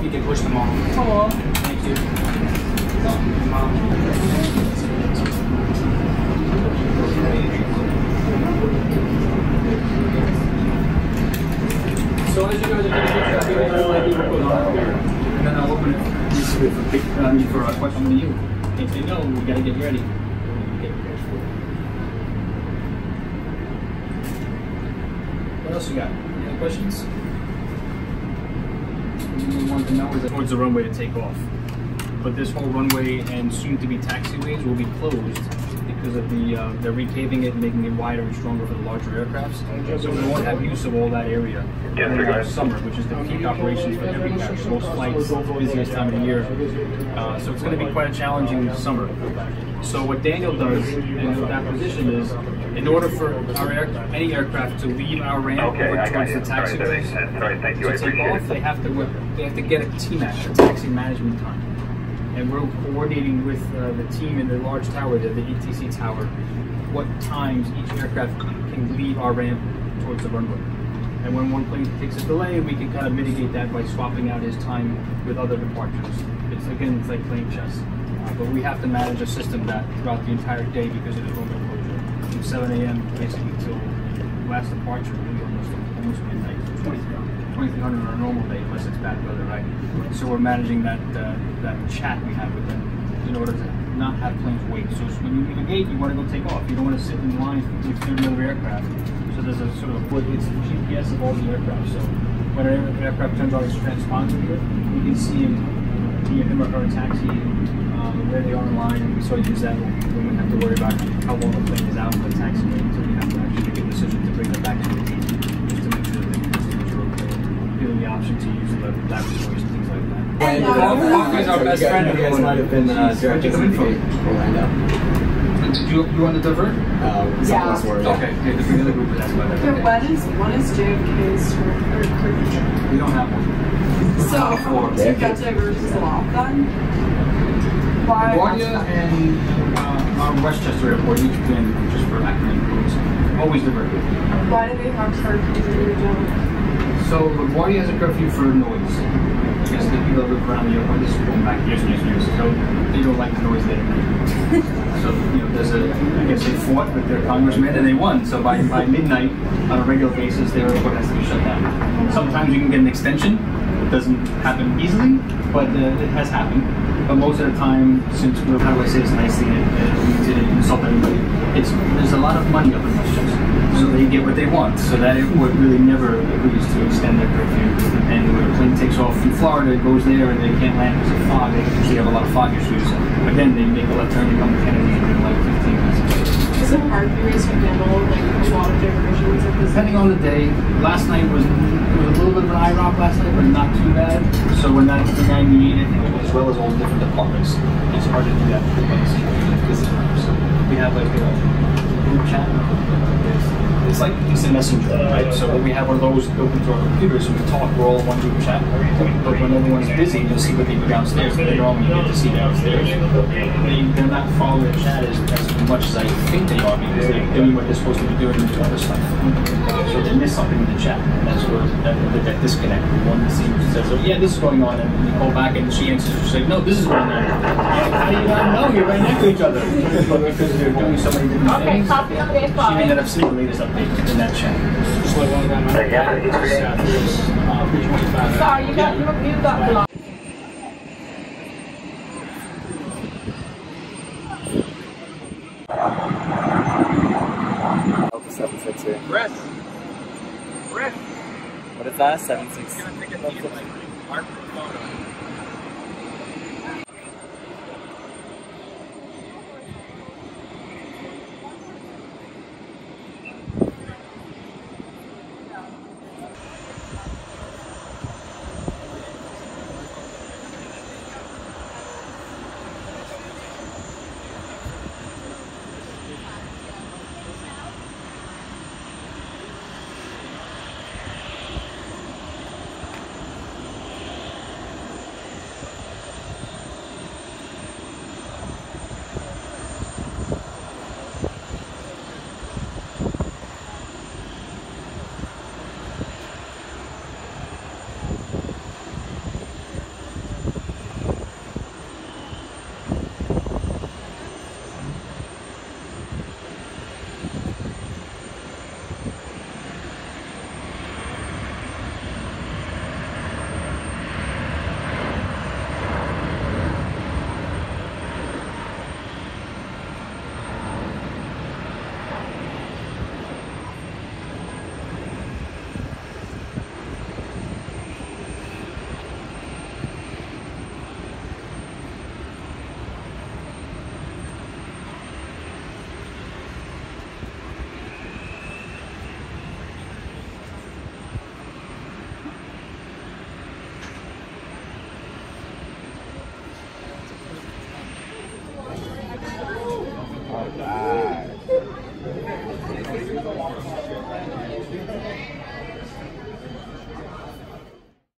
you can push them off. Cool. Thank you. So as you guys are going to put on here, and then I'll open it for a question to you. If they know, we got to get ready. What else you got? Any questions? What you want to know is towards the runway to take off. But this whole runway and soon-to-be taxiways will be closed because of the they're repaving it and making it wider and stronger for the larger aircrafts. So we won't have use of all that area in summer, which is the peak operations for every carrier. Most flights, busiest time of the year. So it's going to be quite a challenging summer. So what Daniel does in that position is, in order for any aircraft to leave our ramp over towards the taxiways to take off, they have to get a TMAT, a taxi management time. And we're coordinating with the team in the large tower there, the ETC tower, what times each aircraft can leave our ramp towards the runway. And when one plane takes a delay, we can kind of mitigate that by swapping out his time with other departures. It's like playing chess. But we have to manage a system that throughout the entire day because of the runway closure. From 7 a.m. basically till last departure, really almost midnight, 2300 on a normal day, unless it's bad weather, right? So we're managing that chat we have with them in order to not have planes wait. So when you leave a gate, you want to go take off. You don't want to sit in line with 30 other aircraft. So there's a sort of, it's the GPS of all the aircraft. So when an aircraft turns on its transponder here, we can see him or her taxi, where they are in line, and we sort of use that when we have to worry about how long the plane is out of the taxiway until we have to actually make a decision to bring them back to the gate, just to make sure that the customers are okay. Giving the option to use the laboratories and things like that. And Walker is our best friend. You guys might have been directed from Orlando. Did you want to divert? Yeah. Okay, yeah, because the other group was asked about that. Okay. One is JFK's curvature. We don't have one. So, you got diversions a lot then? Why? LaGuardia and our Westchester Airport, each been just for academic purposes, always diverted. Why do they have curfews in your zone? So LaGuardia has a curfew for noise. I guess the people that live around the airport, this is going back years and years and years ago, they don't like the noise there. So, I guess they fought with their congressman and they won. So by midnight, on a regular basis, their airport has to be shut down. Sometimes you can get an extension. It doesn't happen easily, but it has happened. But most of the time, since we're, how do I say this nicely, we didn't insult anybody, there's a lot of money up in Westchester. So they get what they want. So that airport really never agrees to extend their curfew. And when a plane takes off from Florida, it goes there and they can't land because of fog. They usually have a lot of fog issues. Again, they make a left turn, they come to Kennedy in like 15 minutes. Is it hard for you to handle a lot of diversions? Depending on the day. Last night was a little bit of an IROP last night, but not too bad. So we're not navigating as well as all the different departments. It's hard to do that because we have like a group chat. It's like instant messenger, right? So we have one of those open to our computers, so we talk, we're all in one group chat. But when everyone's busy, you'll see what they do downstairs. Later on, you get to see downstairs. They're not following the chat as much as I think they are because they're doing what they're supposed to be doing with other stuff. So they miss something in the chat, and that's where that disconnect. One says, oh, yeah, this is going on, and you call back and she answers, you say, no, this is going on. How do you not know? You're right next to each other. But because they're doing so many different things, she may not have seen the latest update in that chat. Sorry, you got blocked. Delta 76 here. Chris! What is that? 76. Gonna take a photo.